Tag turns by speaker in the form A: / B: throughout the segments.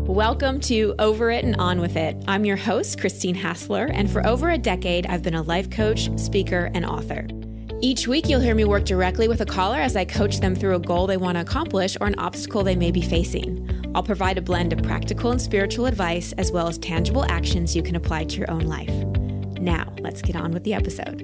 A: Welcome to Over It and On With It. I'm your host, Christine Hassler, and for over a decade, I've been a life coach, speaker, and author. Each week, you'll hear me work directly with a caller as I coach them through a goal they want to accomplish or an obstacle they may be facing. I'll provide a blend of practical and spiritual advice, as well as tangible actions you can apply to your own life. Now, let's get on with the episode.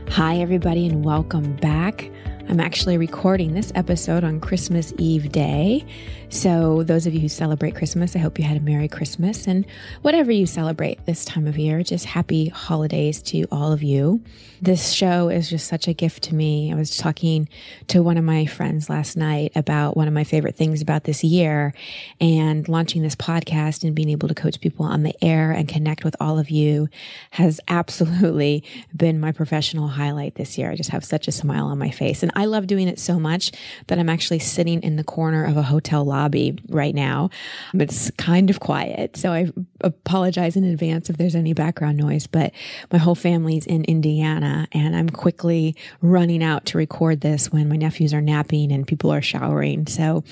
A: Hi, everybody, and welcome back. I'm actually recording this episode on Christmas Eve day. So those of you who celebrate Christmas, I hope you had a Merry Christmas, and whatever you celebrate this time of year, just happy holidays to all of you. This show is just such a gift to me. I was talking to one of my friends last night about one of my favorite things about this year, and launching this podcast and being able to coach people on the air and connect with all of you has absolutely been my professional highlight this year. I just have such a smile on my face, and I love doing it so much that I'm actually sitting in the corner of a hotel lobby right now. It's kind of quiet, so I apologize in advance if there's any background noise, but my whole family's in Indiana, and I'm quickly running out to record this when my nephews are napping and people are showering. So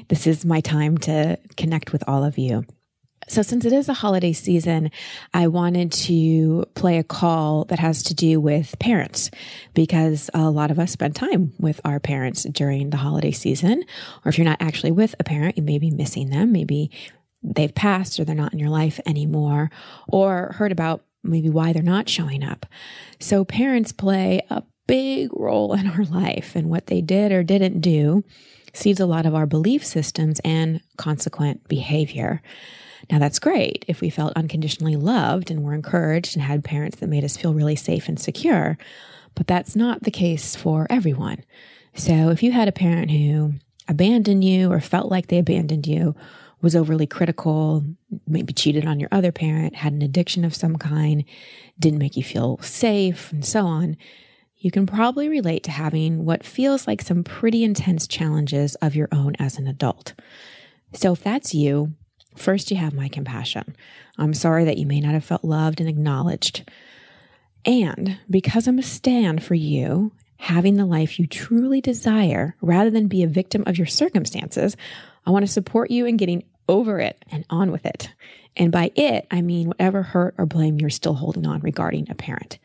A: this is my time to connect with all of you. So since it is the holiday season, I wanted to play a call that has to do with parents, because a lot of us spend time with our parents during the holiday season. Or if you're not actually with a parent, you may be missing them. Maybe they've passed or they're not in your life anymore, or heard about maybe why they're not showing up. So parents play a big role in our life, and what they did or didn't do seeds a lot of our belief systems and consequent behavior. Now, that's great if we felt unconditionally loved and were encouraged and had parents that made us feel really safe and secure, but that's not the case for everyone. So if you had a parent who abandoned you or felt like they abandoned you, was overly critical, maybe cheated on your other parent, had an addiction of some kind, didn't make you feel safe, and so on, you can probably relate to having what feels like some pretty intense challenges of your own as an adult. So if that's you, first, you have my compassion. I'm sorry that you may not have felt loved and acknowledged. And because I'm a stand for you having the life you truly desire, rather than be a victim of your circumstances, I want to support you in getting over it and on with it. And by it, I mean whatever hurt or blame you're still holding on regarding a parent.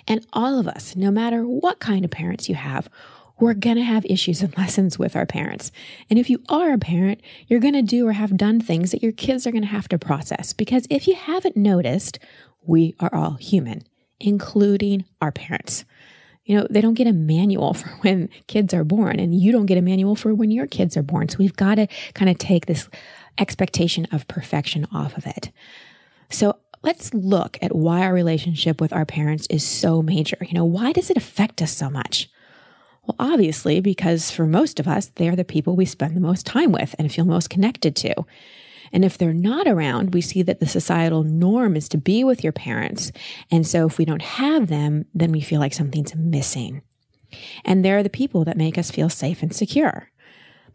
A: And all of us, no matter what kind of parents you have, we're going to have issues and lessons with our parents. And if you are a parent, you're going to do or have done things that your kids are going to have to process. Because if you haven't noticed, we are all human, including our parents. You know, they don't get a manual for when kids are born, and you don't get a manual for when your kids are born. So we've got to kind of take this expectation of perfection off of it. So let's look at why our relationship with our parents is so major. You know, why does it affect us so much? Well, obviously, because for most of us, they're the people we spend the most time with and feel most connected to. And if they're not around, we see that the societal norm is to be with your parents. And so if we don't have them, then we feel like something's missing. And they're the people that make us feel safe and secure.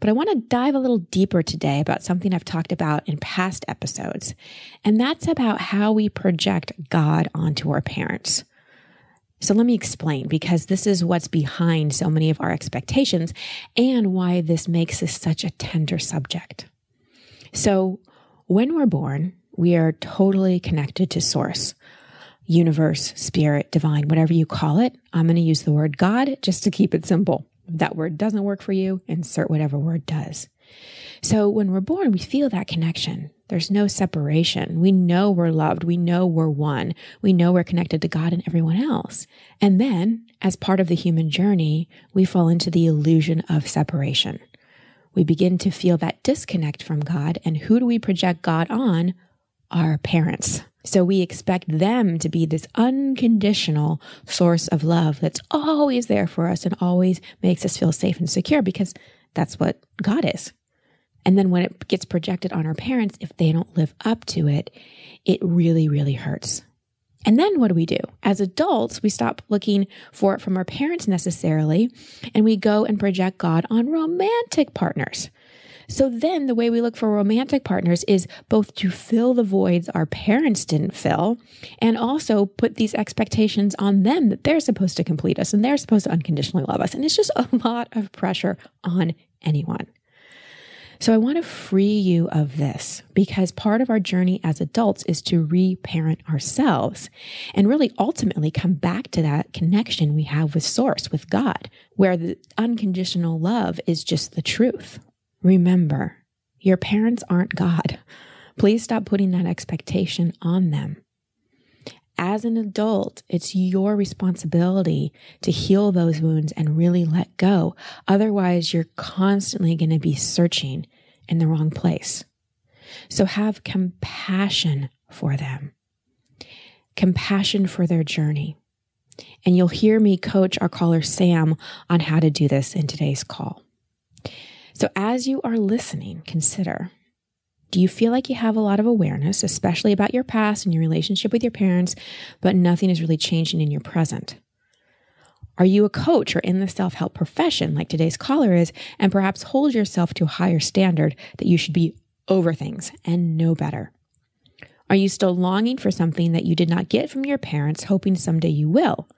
A: But I want to dive a little deeper today about something I've talked about in past episodes. And that's about how we project God onto our parents. So let me explain, because this is what's behind so many of our expectations and why this makes this such a tender subject. So when we're born, we are totally connected to source, universe, spirit, divine, whatever you call it. I'm going to use the word God just to keep it simple. If that word doesn't work for you, insert whatever word does. So when we're born, we feel that connection. There's no separation. We know we're loved. We know we're one. We know we're connected to God and everyone else. And then, as part of the human journey, we fall into the illusion of separation. We begin to feel that disconnect from God. And who do we project God on? Our parents. So we expect them to be this unconditional source of love that's always there for us and always makes us feel safe and secure, because that's what God is. And then when it gets projected on our parents, if they don't live up to it, it really, really hurts. And then what do? As adults, we stop looking for it from our parents necessarily, and we go and project God on romantic partners. So then the way we look for romantic partners is both to fill the voids our parents didn't fill and also put these expectations on them that they're supposed to complete us and they're supposed to unconditionally love us. And it's just a lot of pressure on anyone. So I want to free you of this because part of our journey as adults is to reparent ourselves and really ultimately come back to that connection we have with Source, with God, where the unconditional love is just the truth. Remember, your parents aren't God. Please stop putting that expectation on them. As an adult, it's your responsibility to heal those wounds and really let go. Otherwise, you're constantly going to be searching in the wrong place. So have compassion for them, compassion for their journey. And you'll hear me coach our caller Sam on how to do this in today's call. So as you are listening, consider, do you feel like you have a lot of awareness, especially about your past and your relationship with your parents, but nothing is really changing in your present? Are you a coach or in the self-help profession like today's caller is, and perhaps hold yourself to a higher standard that you should be over things and know better? Are you still longing for something that you did not get from your parents, hoping someday you will?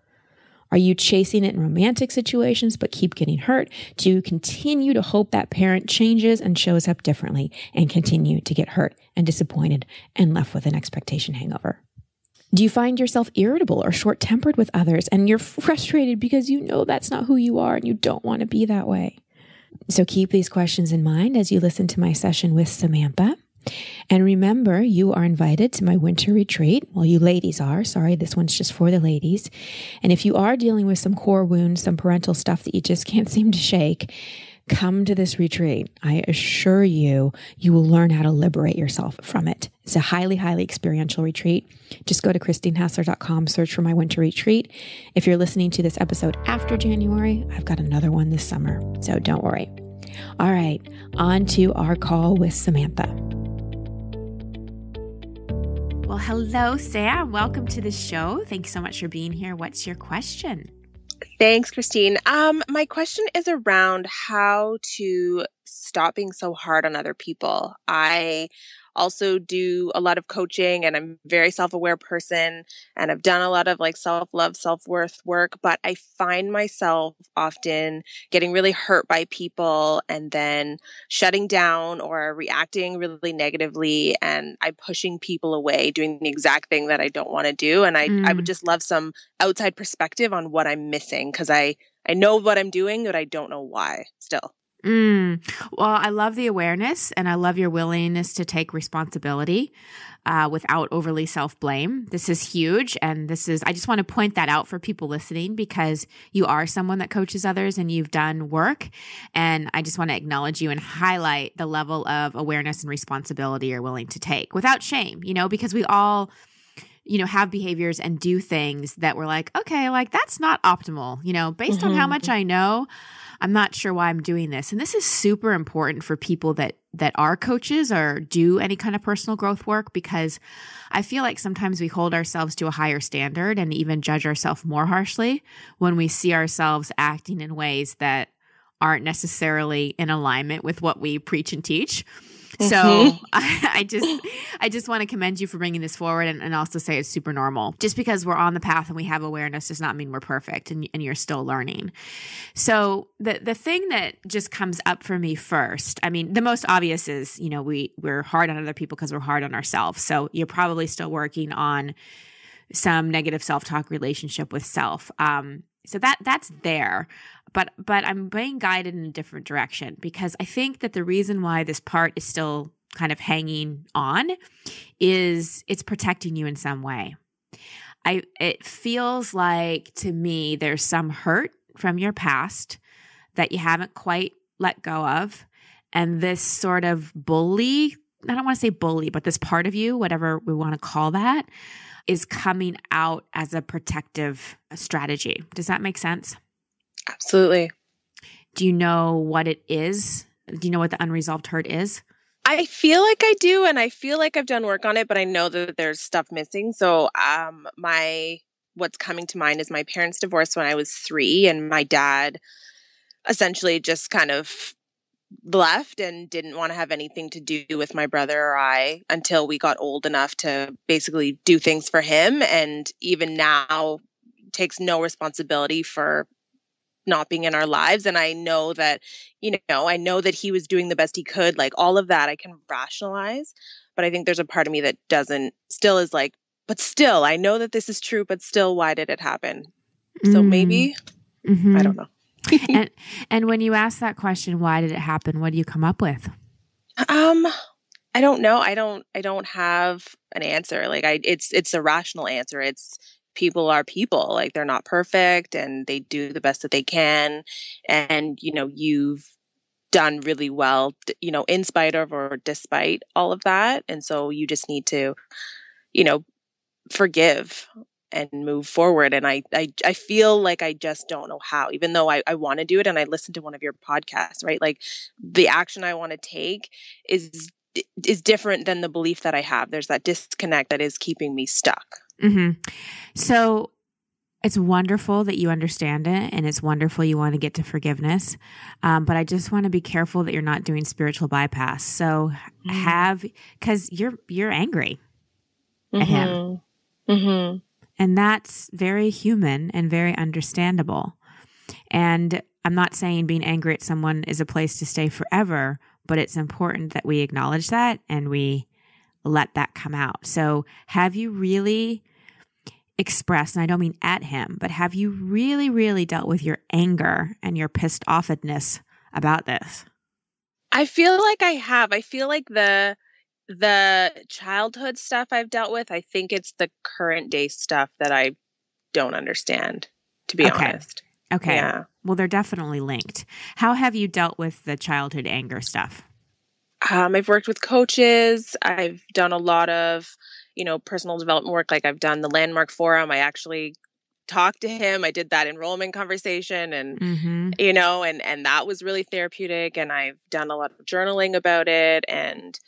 A: Are you chasing it in romantic situations but keep getting hurt? Do you continue to hope that parent changes and shows up differently and continue to get hurt and disappointed and left with an expectation hangover? Do you find yourself irritable or short-tempered with others and you're frustrated because you know that's not who you are and you don't want to be that way? So keep these questions in mind as you listen to my session with Samantha. And remember, you are invited to my winter retreat. Well, you ladies are. Sorry, this one's just for the ladies. And if you are dealing with some core wounds, some parental stuff that you just can't seem to shake, come to this retreat. I assure you, you will learn how to liberate yourself from it. It's a highly, highly experiential retreat. Just go to christinehassler.com, search for my winter retreat. If you're listening to this episode after January, I've got another one this summer. So don't worry. All right, on to our call with Samantha. Well, hello, Sam. Welcome to the show. Thanks so much for being here. What's your question?
B: Thanks, Christine. My question is around how to stop being so hard on other people. I also do a lot of coaching and I'm a very self-aware person and I've done a lot of like self-love, self-worth work, but I find myself often getting really hurt by people and then shutting down or reacting really negatively and I'm pushing people away, doing the exact thing that I don't want to do. And I would just love some outside perspective on what I'm missing because I know what I'm doing, but I don't know why still.
A: Well, I love the awareness and I love your willingness to take responsibility without overly self-blame. This is huge. And I just want to point that out for people listening because you are someone that coaches others and you've done work. And I just want to acknowledge you and highlight the level of awareness and responsibility you're willing to take without shame, because we all have behaviors and do things that we're like, okay, like that's not optimal, based on how much I know. I'm not sure why I'm doing this. And this is super important for people that are coaches or do any kind of personal growth work, because I feel like sometimes we hold ourselves to a higher standard and even judge ourselves more harshly when we see ourselves acting in ways that aren't necessarily in alignment with what we preach and teach. So I just want to commend you for bringing this forward and also say it's super normal. Just because we're on the path and we have awareness does not mean we're perfect and you're still learning. So the thing that just comes up for me first, I mean, the most obvious is, we're hard on other people because we're hard on ourselves. So you're probably still working on some negative self-talk relationship with self. So that's there. But I'm being guided in a different direction because I think that the reason why this part is still kind of hanging on is it's protecting you in some way. It feels like to me there's some hurt from your past that you haven't quite let go of. And this sort of bully, I don't want to say bully, but this part of you, whatever we want to call that, is coming out as a protective strategy. Does that make sense?
B: Absolutely.
A: Do you know what it is? Do you know what the unresolved hurt is?
B: I feel like I do, and I feel like I've done work on it, but I know that there's stuff missing. So what's coming to mind is my parents divorced when I was 3, and my dad essentially just kind of left and didn't want to have anything to do with my brother or I until we got old enough to basically do things for him. And even now takes no responsibility for not being in our lives. And I know that, I know that he was doing the best he could, like all of that I can rationalize. But I think there's a part of me that still is like, but still, I know that this is true, but still, why did it happen? So maybe, I don't know.
A: and when you ask that question, why did it happen? What do you come up with?
B: I don't know. I don't have an answer. Like it's a rational answer. It's people are people. Like they're not perfect and they do the best that they can. And, you've done really well, in spite of or despite all of that. And so you just need to, forgive and move forward. And I feel like I just don't know how, even though I want to do it. And I listened to one of your podcasts, right? Like the action I want to take is different than the belief that I have. There's that disconnect that is keeping me stuck.
A: Mm-hmm. So it's wonderful that you understand it, and it's wonderful you want to get to forgiveness. But I just want to be careful that you're not doing spiritual bypass. So because you're angry at him.
B: Mm-hmm.
A: And that's very human and very understandable. And I'm not saying being angry at someone is a place to stay forever, but it's important that we acknowledge that and we let that come out. So have you really expressed, and I don't mean at him, but have you really, really dealt with your anger and your pissed offedness about this?
B: I feel like I have. I feel like the childhood stuff I've dealt with, I think it's the current day stuff that I don't understand, to be honest.
A: Okay.
B: Yeah.
A: Well, they're definitely linked. How have you dealt with the childhood anger stuff?
B: I've worked with coaches. I've done a lot of, personal development work. Like I've done the Landmark Forum. I actually talked to him. I did that enrollment conversation and, and that was really therapeutic. And I've done a lot of journaling about it. And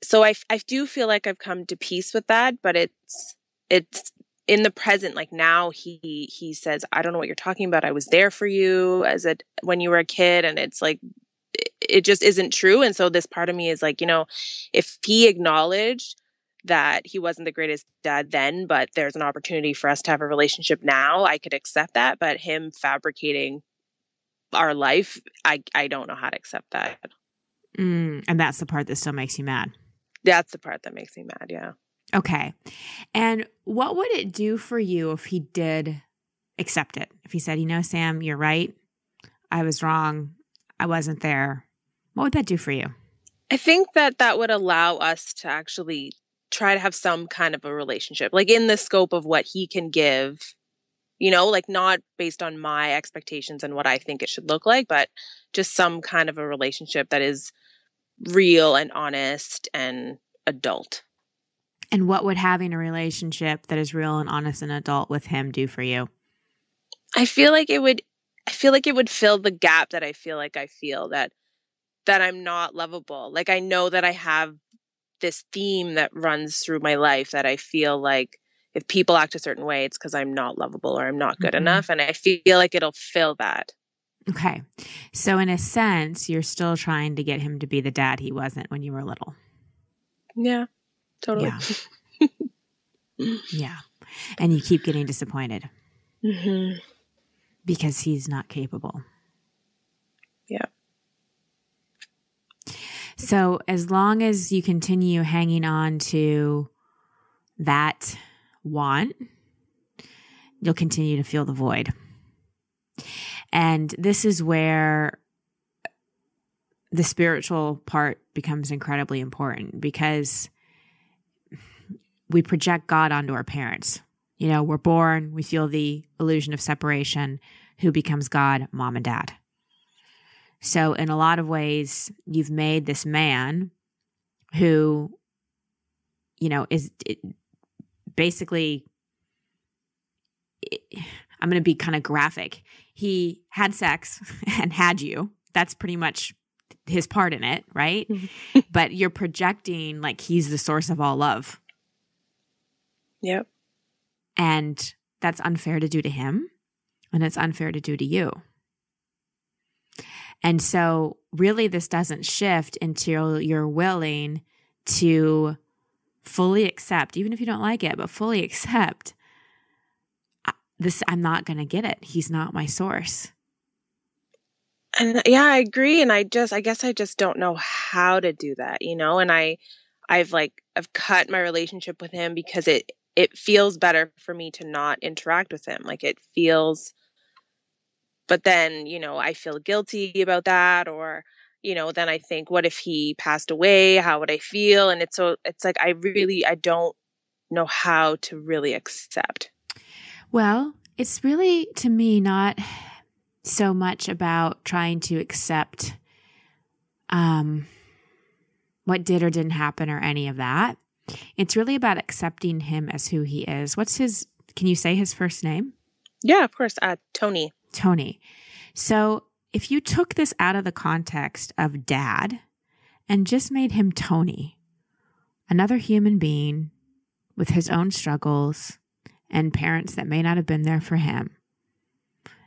B: so I do feel like I've come to peace with that, but it's in the present. Like now he says, I don't know what you're talking about. I was there for you when you were a kid. And it's like, it just isn't true. And so this part of me is like, if he acknowledged that he wasn't the greatest dad then, but there's an opportunity for us to have a relationship now, I could accept that. But him fabricating our life, I don't know how to accept that.
A: And that's the part that still makes you mad.
B: That's the part that makes me mad. Yeah.
A: Okay. And what would it do for you if he did accept it? If he said, Sam, you're right. I was wrong. I wasn't there. What would that do for you?
B: I think that would allow us to actually try to have some kind of a relationship, like in the scope of what he can give, like not based on my expectations and what I think it should look like, but just some kind of a relationship that is real and honest and adult.
A: And what would having a relationship that is real and honest and adult with him do for you?
B: I feel like it would fill the gap that I feel that I'm not lovable. Like I know that I have this theme that runs through my life that I feel like if people act a certain way, it's because I'm not lovable or I'm not good enough. And I feel like it'll fill that.
A: Okay. So in a sense, you're still trying to get him to be the dad he wasn't when you were little.
B: Yeah, totally.
A: Yeah. Yeah. And you keep getting disappointed.
B: Mm-hmm.
A: Because he's not capable.
B: Yeah.
A: So as long as you continue hanging on to that want, you'll continue to feel the void. And this is where the spiritual part becomes incredibly important because we project God onto our parents. We're born, we feel the illusion of separation. Who becomes God? Mom and dad. So in a lot of ways, you've made this man who, is basically, I'm going to be kind of graphic. He had sex and had you. That's pretty much his part in it, right? Mm-hmm. But you're projecting like he's the source of all love.
B: Yep.
A: And that's unfair to do to him. And it's unfair to do to you. And so really this doesn't shift until you're willing to fully accept, even if you don't like it, but fully accept this. I'm not going to get it. He's not my source.
B: And yeah, I agree. And I guess I just don't know how to do that, and I've cut my relationship with him because it feels better for me to not interact with him. Like it feels, but then, I feel guilty about that, or, then I think, what if he passed away? How would I feel? And it's like, I don't know how to really accept.
A: Well, it's really, to me, not so much about trying to accept what did or didn't happen or any of that. It's really about accepting him as who he is. Can you say his first name?
B: Yeah, of course. Tony.
A: Tony. So if you took this out of the context of dad and just made him Tony, another human being with his own struggles and parents that may not have been there for him,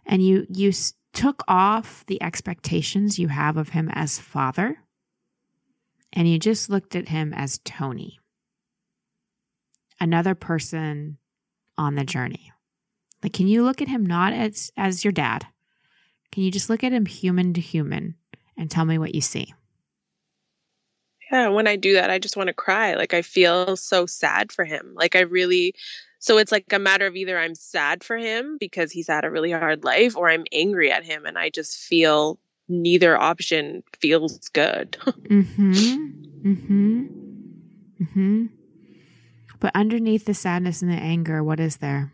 A: and you took off the expectations you have of him as father, and you just looked at him as Tony, another person on the journey. Like, can you look at him not as your dad? Can you just look at him human to human and tell me what you see?
B: Yeah, when I do that, I just want to cry. Like, I feel so sad for him. Like, so it's like a matter of either I'm sad for him because he's had a really hard life, or I'm angry at him, and I just feel neither option feels good.
A: But underneath the sadness and the anger, what is there?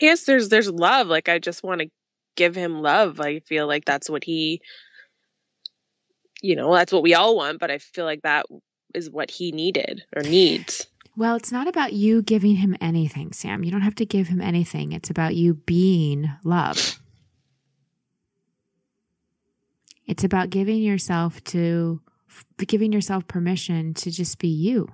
B: Yes, there's love. Like, I just want to give him love. I feel like that's what that's what we all want, but I feel like that is what he needed or needs.
A: Well, it's not about you giving him anything, Sam. You don't have to give him anything. It's about you being love. It's about giving yourself permission to just be you.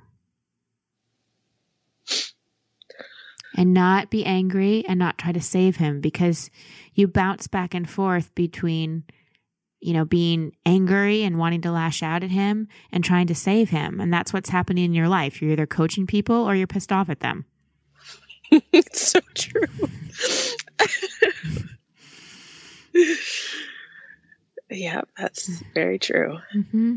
A: And not be angry and not try to save him, because you bounce back and forth between, being angry and wanting to lash out at him and trying to save him. And that's what's happening in your life. You're either coaching people or you're pissed off at them.
B: It's so true. Yeah, that's very true.
A: Mm-hmm.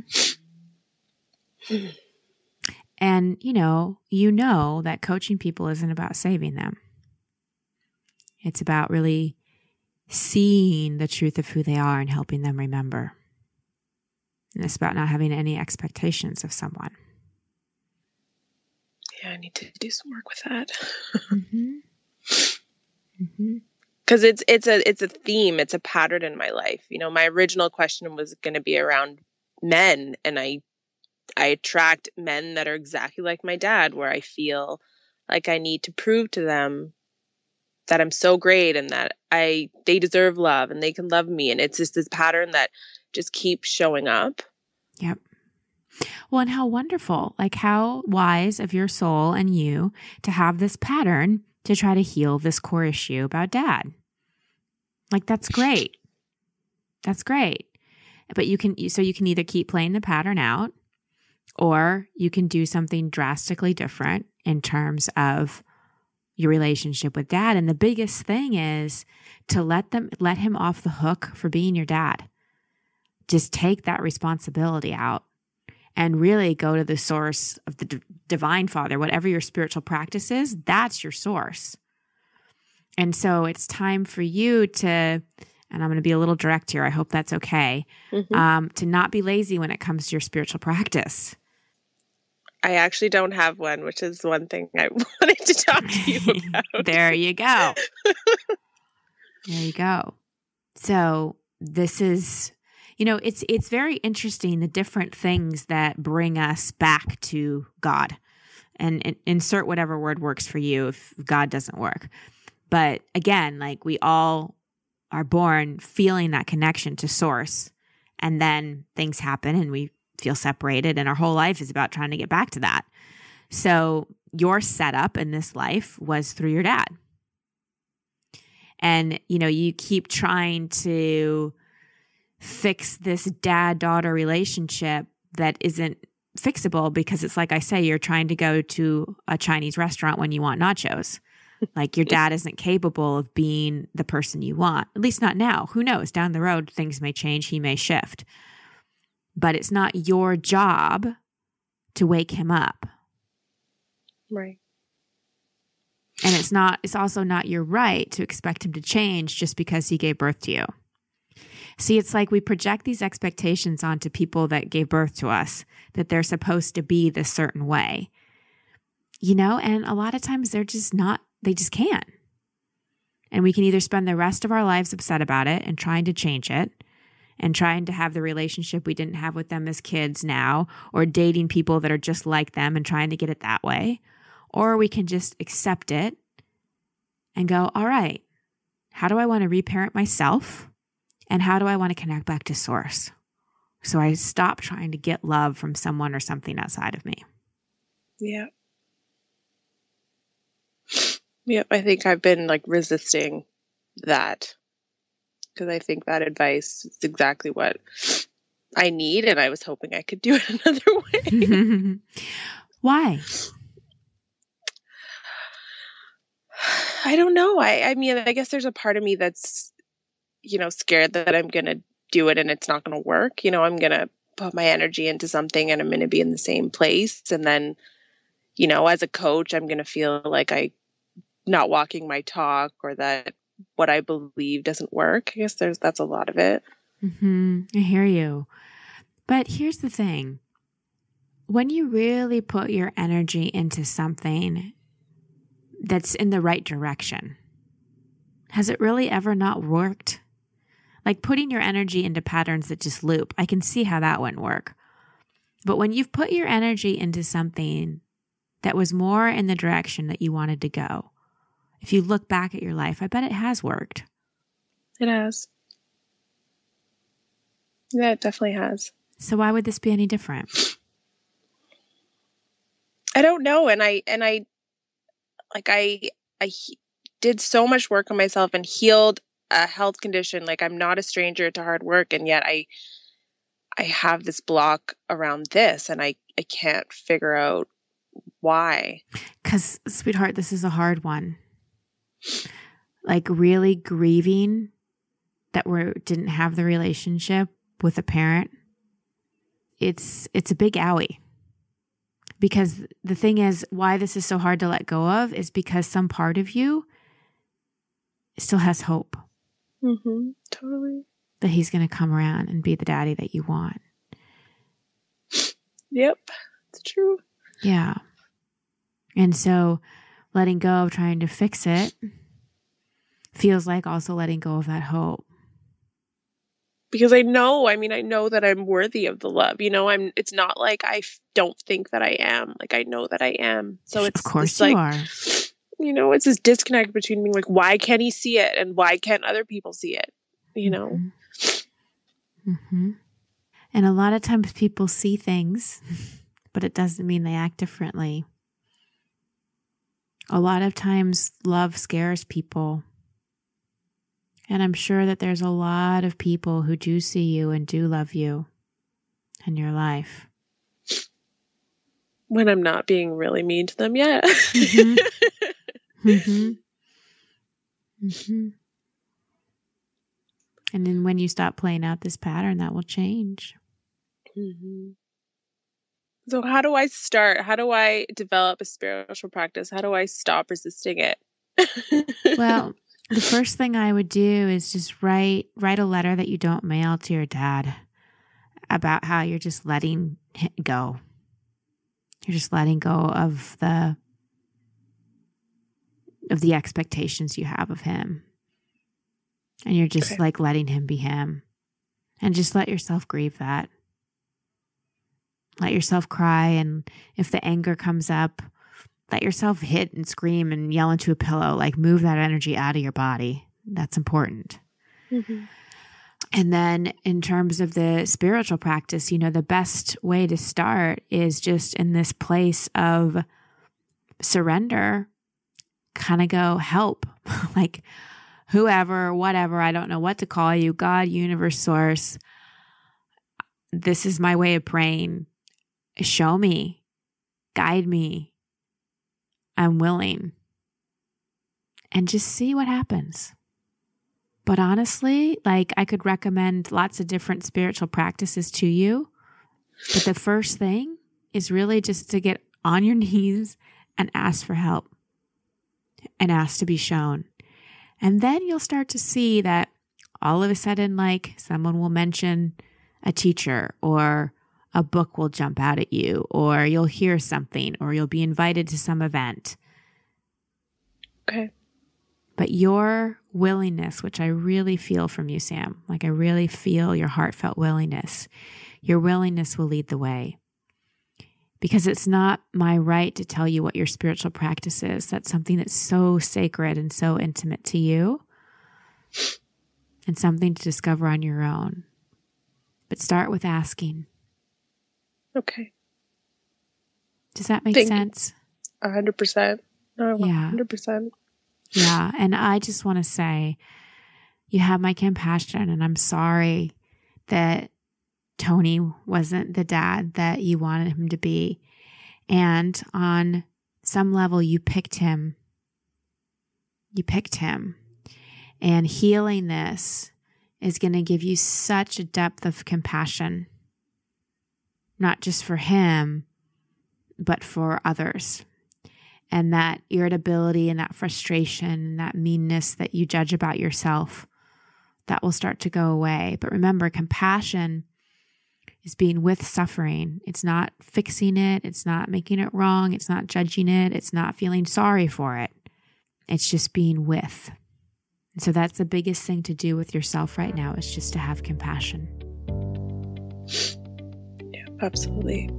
A: And, you know that coaching people isn't about saving them. It's about really seeing the truth of who they are and helping them remember. And it's about not having any expectations of someone.
B: Yeah, I need to do some work with that.
A: Mm-hmm.
B: Because it's a theme, it's a pattern in my life. My original question was going to be around men, and I attract men that are exactly like my dad, where I feel like I need to prove to them that I'm so great and that they deserve love and they can love me. And it's just this pattern that just keeps showing up.
A: Yep. Well, and how wonderful, like how wise of your soul and you to have this pattern to try to heal this core issue about dad. Like, that's great. That's great. But you can either keep playing the pattern out, or you can do something drastically different in terms of your relationship with dad. And the biggest thing is to let him off the hook for being your dad. Just take that responsibility out and really go to the source of the divine Father. Whatever your spiritual practice is, that's your source. And so it's time for you to, and I'm going to be a little direct here, I hope that's okay, to not be lazy when it comes to your spiritual practice.
B: I actually don't have one, which is one thing I wanted to talk to you about.
A: There you go. There you go. So this is, it's very interesting, the different things that bring us back to God. And insert whatever word works for you if God doesn't work. But again, like, we all are born feeling that connection to source, and then things happen and we feel separated, and our whole life is about trying to get back to that. So your setup in this life was through your dad. And, you keep trying to fix this dad-daughter relationship that isn't fixable, because it's like I say, you're trying to go to a Chinese restaurant when you want nachos. Like, your dad isn't capable of being the person you want, at least not now. Who knows? Down the road, things may change. He may shift. But it's not your job to wake him up.
B: Right.
A: And it's also not your right to expect him to change just because he gave birth to you. See, it's like we project these expectations onto people that gave birth to us, that they're supposed to be this certain way, and a lot of times they're just not, they just can't. And we can either spend the rest of our lives upset about it and trying to change it and trying to have the relationship we didn't have with them as kids now, or dating people that are just like them and trying to get it that way. Or we can just accept it and go, all right, how do I want to reparent myself? And how do I want to connect back to source? So I stop trying to get love from someone or something outside of me.
B: Yeah. Yep. I think I've been resisting that, because I think that advice is exactly what I need. And I was hoping I could do it another way.
A: Why?
B: I don't know. I mean, I guess there's a part of me that's, scared that I'm going to do it and it's not going to work. I'm going to put my energy into something and I'm going to be in the same place. And then, as a coach, I'm going to feel like I'm not walking my talk, or that what I believe doesn't work. I guess that's a lot of it.
A: Mm-hmm. I hear you. But here's the thing. When you really put your energy into something that's in the right direction, has it really ever not worked? Like putting your energy into patterns that just loop. I can see how that wouldn't work. But when you've put your energy into something that was more in the direction that you wanted to go, if you look back at your life, I bet it has worked.
B: It has. Yeah, it definitely has.
A: So why would this be any different?
B: I don't know. And I did so much work on myself and healed a health condition. I'm not a stranger to hard work, and yet I have this block around this, and I can't figure out why.
A: Because, sweetheart, this is a hard one. Really grieving that we didn't have the relationship with a parent. It's a big owie. Because the thing is, why this is so hard to let go of is because some part of you still has hope.
B: Mm-hmm. Totally.
A: That he's going to come around and be the daddy that you want.
B: Yep. It's true.
A: Yeah. And so letting go of trying to fix it feels like also letting go of that hope.
B: Because I know that I'm worthy of the love. It's not like I don't think that I am. I know that I am. So it's,
A: of course you are.
B: It's this disconnect between being why can't he see it? And why can't other people see it?
A: Mm-hmm. Mm-hmm. And a lot of times people see things, but it doesn't mean they act differently. A lot of times love scares people. And I'm sure that there's a lot of people who do see you and do love you in your life.
B: When I'm not being really mean to them yet.
A: Mm-hmm. Mm-hmm. Mm-hmm. And then when you stop playing out this pattern, that will change.
B: Mm-hmm. So how do I start? How do I develop a spiritual practice? How do I stop resisting it?
A: Well, the first thing I would do is just write a letter that you don't mail to your dad about how you're just letting it go. You're just letting go of the expectations you have of him. And you're just letting him be him. And just let yourself grieve that. Let yourself cry. And if the anger comes up, let yourself hit and scream and yell into a pillow. Move that energy out of your body. That's important.
B: Mm-hmm.
A: And then in terms of the spiritual practice, the best way to start is just in this place of surrender. Kind of go, help. Whoever, whatever, I don't know what to call you, God, universe, source. this is my way of praying. Show me, guide me. I'm willing. And just see what happens. But honestly, like, I could recommend lots of different spiritual practices to you. But the first thing is really just to get on your knees and ask for help and ask to be shown. And then you'll start to see that all of a sudden, like, someone will mention a teacher, or a book will jump out at you, or you'll hear something, or you'll be invited to some event.
B: Okay.
A: But your willingness, which I really feel from you, Sam, like I really feel your heartfelt willingness, your willingness will lead the way. Because it's not my right to tell you what your spiritual practice is. That's something that's so sacred and so intimate to you, and something to discover on your own. But start with asking.
B: Okay.
A: Does that make sense?
B: 100%. No, 100%.
A: Yeah. And I just want to say, you have my compassion, and I'm sorry that Tony wasn't the dad that you wanted him to be. And on some level, you picked him. You picked him. And healing this is going to give you such a depth of compassion, not just for him, but for others. And that irritability and that frustration and that meanness that you judge about yourself, that will start to go away. But remember, compassion is being with suffering. It's not fixing it. It's not making it wrong. It's not judging it. It's not feeling sorry for it. It's just being with. And so that's the biggest thing to do with yourself right now, is just to have compassion.
B: Yeah, absolutely.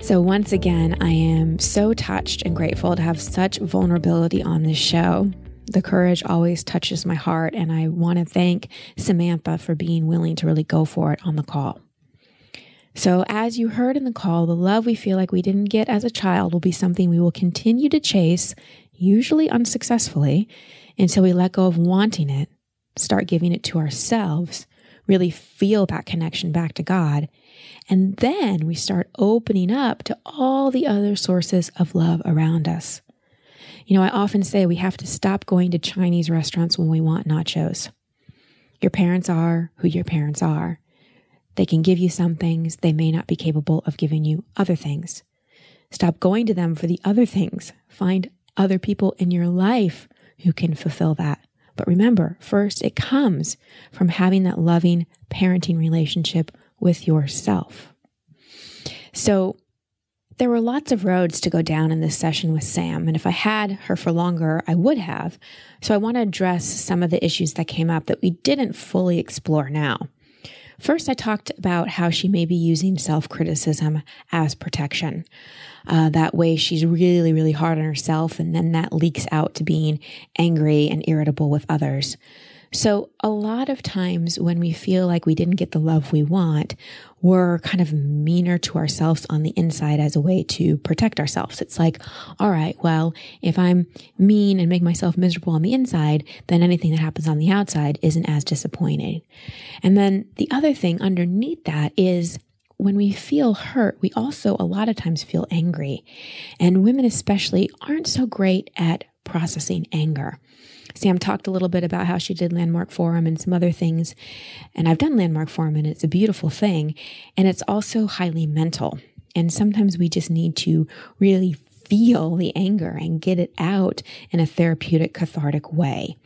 A: So once again, I am so touched and grateful to have such vulnerability on this show. The courage always touches my heart, and I want to thank Samantha for being willing to really go for it on the call. So as you heard in the call, the love we feel like we didn't get as a child will be something we will continue to chase, usually unsuccessfully, until we let go of wanting it, start giving it to ourselves, really feel that connection back to God, and then we start opening up to all the other sources of love around us. You know, I often say we have to stop going to Chinese restaurants when we want nachos. Your parents are who your parents are. They can give you some things. They may not be capable of giving you other things. Stop going to them for the other things. Find other people in your life who can fulfill that. But remember, first, it comes from having that loving parenting relationship with yourself. So there were lots of roads to go down in this session with Sam, and if I had her for longer, I would have. So I want to address some of the issues that came up that we didn't fully explore now. First, I talked about how she may be using self-criticism as protection. That way she's really, really hard on herself, and then that leaks out to being angry and irritable with others. So a lot of times when we feel like we didn't get the love we want, we're kind of meaner to ourselves on the inside as a way to protect ourselves. It's like, all right, well, if I'm mean and make myself miserable on the inside, then anything that happens on the outside isn't as disappointing. And then the other thing underneath that is, when we feel hurt, we also a lot of times feel angry. And women especially aren't so great at processing anger. Sam talked a little bit about how she did Landmark Forum and some other things. And I've done Landmark Forum, and it's a beautiful thing. And it's also highly mental. And sometimes we just need to really feel the anger and get it out in a therapeutic, cathartic way.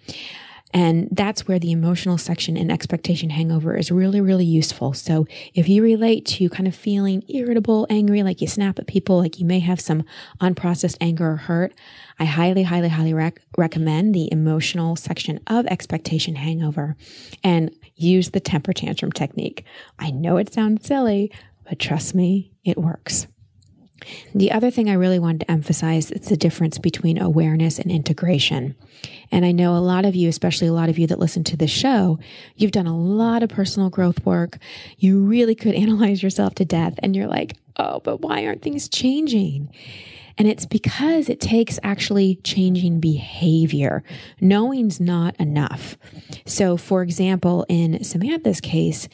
A: And that's where the emotional section in Expectation Hangover is really, really useful. So if you relate to kind of feeling irritable, angry, like you snap at people, like you may have some unprocessed anger or hurt, I highly, highly, highly recommend the emotional section of Expectation Hangover and use the temper tantrum technique. I know it sounds silly, but trust me, it works. The other thing I really wanted to emphasize is the difference between awareness and integration. And I know a lot of you, especially a lot of you that listen to this show, you've done a lot of personal growth work. You really could analyze yourself to death, and you're like, oh, but why aren't things changing? And it's because it takes actually changing behavior. Knowing's not enough. So for example, in Samantha's case,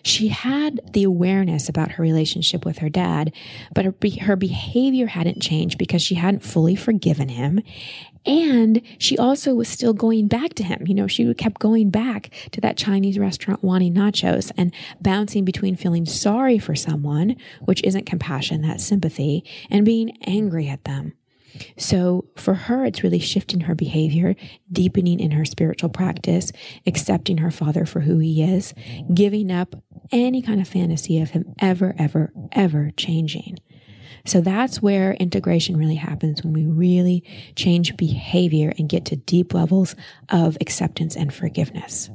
A: she had the awareness about her relationship with her dad, but her behavior hadn't changed because she hadn't fully forgiven him. And she also was still going back to him. She kept going back to that Chinese restaurant wanting nachos and bouncing between feeling sorry for someone, which isn't compassion, that's sympathy, and being angry at them. So for her, it's really shifting her behavior, deepening in her spiritual practice, accepting her father for who he is, giving up any kind of fantasy of him ever changing. So that's where integration really happens, when we really change behavior and get to deep levels of acceptance and forgiveness.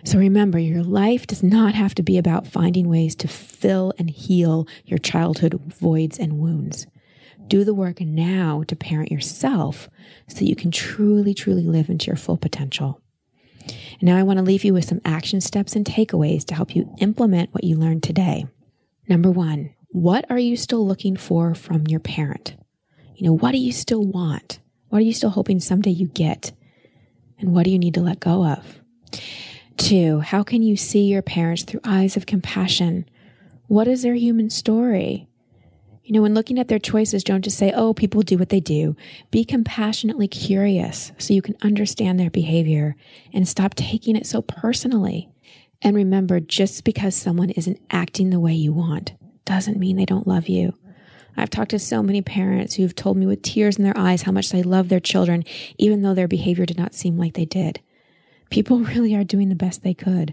A: So remember, your life does not have to be about finding ways to fill and heal your childhood voids and wounds. Do the work now to parent yourself so that you can truly live into your full potential. And now I want to leave you with some action steps and takeaways to help you implement what you learned today. Number 1, what are you still looking for from your parent? What do you still want? What are you still hoping someday you get? And what do you need to let go of? 2, how can you see your parents through eyes of compassion? What is their human story? When looking at their choices, don't just say, oh, people do what they do. Be compassionately curious so you can understand their behavior and stop taking it so personally. And remember, just because someone isn't acting the way you want doesn't mean they don't love you. I've talked to so many parents who've told me with tears in their eyes how much they love their children, even though their behavior did not seem like they did. People really are doing the best they could.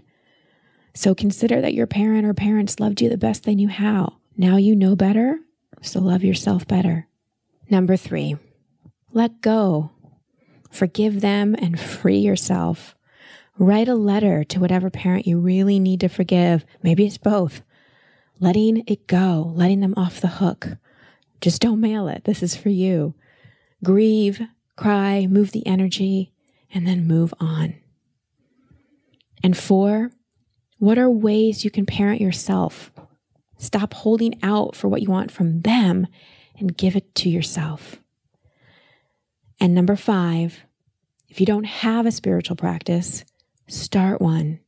A: So consider that your parent or parents loved you the best they knew how. Now you know better. So love yourself better. Number 3, let go. Forgive them and free yourself. Write a letter to whatever parent you really need to forgive. Maybe it's both. Letting it go, letting them off the hook. Just don't mail it. This is for you. Grieve, cry, move the energy, and then move on. And 4, what are ways you can parent yourself? Stop holding out for what you want from them and give it to yourself. And number 5, if you don't have a spiritual practice, start one.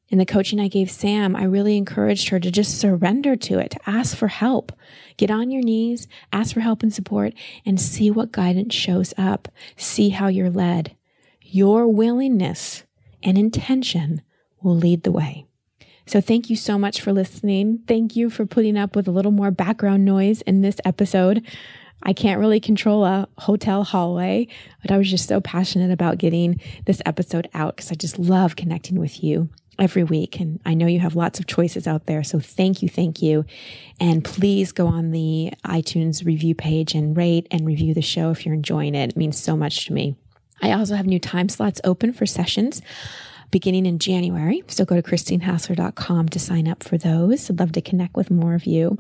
A: In the coaching I gave Sam, I really encouraged her to just surrender to it, to ask for help. Get on your knees, ask for help and support, and see what guidance shows up. See how you're led. Your willingness and intention will lead the way. So thank you so much for listening. Thank you for putting up with a little more background noise in this episode. I can't really control a hotel hallway, but I was just so passionate about getting this episode out because I just love connecting with you every week. And I know you have lots of choices out there. So thank you. And please go on the iTunes review page and rate and review the show if you're enjoying it. It means so much to me. I also have new time slots open for sessions beginning in January. So go to ChristineHassler.com to sign up for those. I'd love to connect with more of you.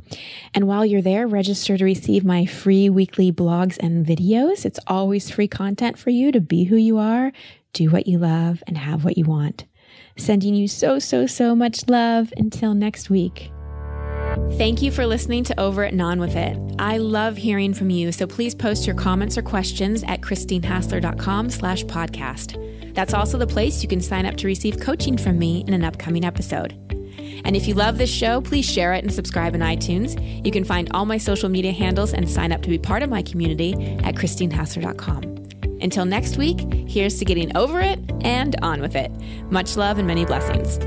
A: And while you're there, register to receive my free weekly blogs and videos. It's always free content for you to be who you are, do what you love, and have what you want. Sending you so much love. Until next week. Thank you for listening to Over It and On With It. I love hearing from you, so please post your comments or questions at ChristineHassler.com/podcast. That's also the place you can sign up to receive coaching from me in an upcoming episode. And if you love this show, please share it and subscribe in iTunes. You can find all my social media handles and sign up to be part of my community at ChristineHassler.com. Until next week, here's to getting over it and on with it. Much love and many blessings.